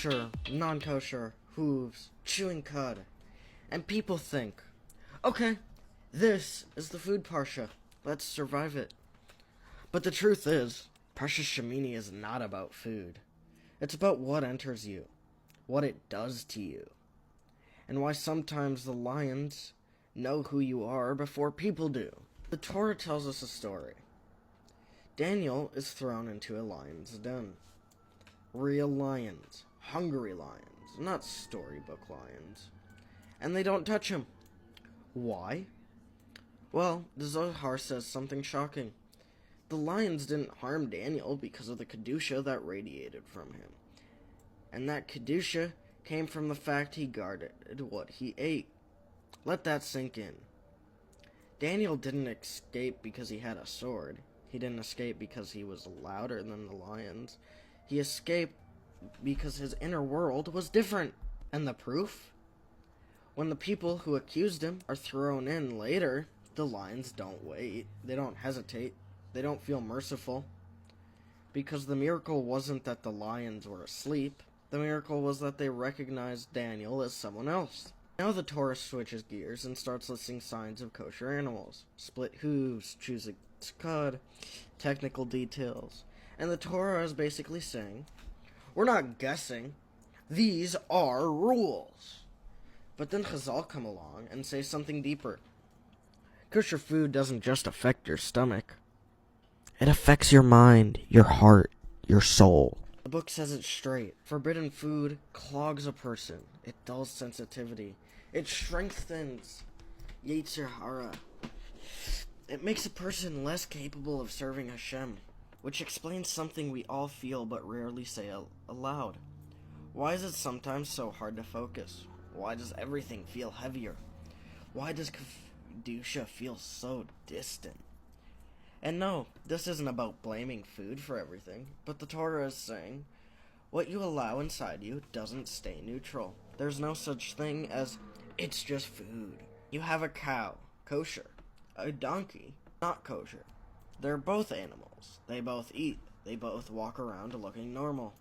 kosher, non-kosher, hooves, chewing cud. And people think, okay, this is the food Parsha. Let's survive it. But the truth is, Parsha Shemini is not about food. It's about what enters you, what it does to you, and why sometimes the lions know who you are before people do. The Torah tells us a story. Daniel is thrown into a lion's den. Real lions, hungry lions, not storybook lions. And they don't touch him. Why? Well, the Zohar says something shocking. The lions didn't harm Daniel because of the Kedusha that radiated from him. And that Kedusha came from the fact he guarded what he ate. Let that sink in. Daniel didn't escape because he had a sword. He didn't escape because he was louder than the lions. He escaped because his inner world was different. And the proof? When the people who accused him are thrown in later, the lions don't wait. They don't hesitate. They don't feel merciful. Because the miracle wasn't that the lions were asleep. The miracle was that they recognized Daniel as someone else. Now the Torah switches gears and starts listing signs of kosher animals. Split hooves, choosing cud, technical details. And the Torah is basically saying, we're not guessing. These are rules. But then Chazal come along and say something deeper. Kosher food doesn't just affect your stomach. It affects your mind, your heart, your soul. The book says it straight. Forbidden food clogs a person. It dulls sensitivity. It strengthens Yetzer Hara. It makes a person less capable of serving Hashem, which explains something we all feel but rarely say aloud. Why is it sometimes so hard to focus? Why does everything feel heavier? Why does Kedusha feel so distant? And no, this isn't about blaming food for everything, but the Torah is saying, what you allow inside you doesn't stay neutral. There's no such thing as, it's just food. You have a cow, kosher. A donkey, not kosher. They're both animals. They both eat. They both walk around looking normal.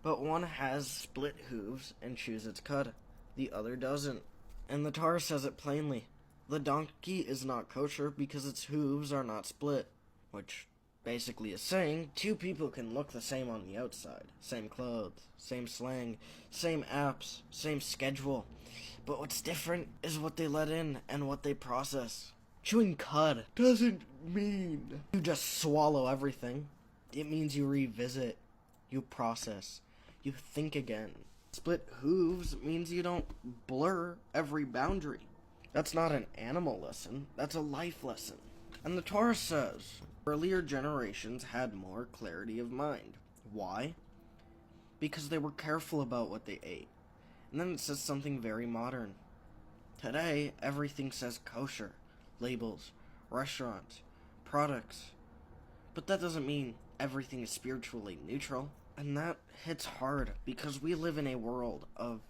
But one has split hooves and chews its cud. The other doesn't. And the Torah says it plainly. The donkey is not kosher because its hooves are not split. Which basically is saying two people can look the same on the outside. Same clothes, same slang, same apps, same schedule. But what's different is what they let in and what they process. Chewing cud doesn't mean you just swallow everything. It means you revisit, you process, you think again. Split hooves means you don't blur every boundary. That's not an animal lesson, that's a life lesson. And the Torah says, earlier generations had more clarity of mind. Why? Because they were careful about what they ate. And then it says something very modern. Today, everything says kosher. Labels, restaurants, products. But that doesn't mean everything is spiritually neutral. And that hits hard because we live in a world of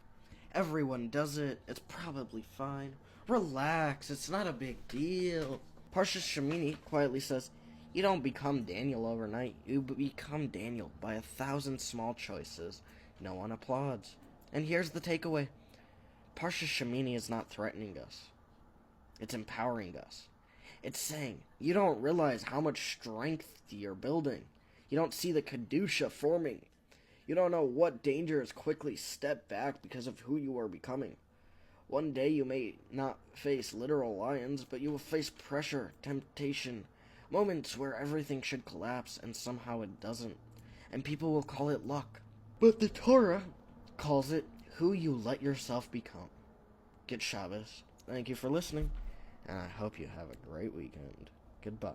everyone does it, it's probably fine. Relax, it's not a big deal. Parsha Shemini quietly says, you don't become Daniel overnight. You become Daniel by 1,000 small choices no one applauds. And here's the takeaway. Parsha Shemini is not threatening us. It's empowering us. It's saying, you don't realize how much strength you're building. You don't see the Kedusha forming. You don't know what dangers quickly step back because of who you are becoming. One day you may not face literal lions, but you will face pressure, temptation, moments where everything should collapse and somehow it doesn't. And people will call it luck. But the Torah calls it who you let yourself become. Good Shabbos. Thank you for listening, and I hope you have a great weekend. Goodbye.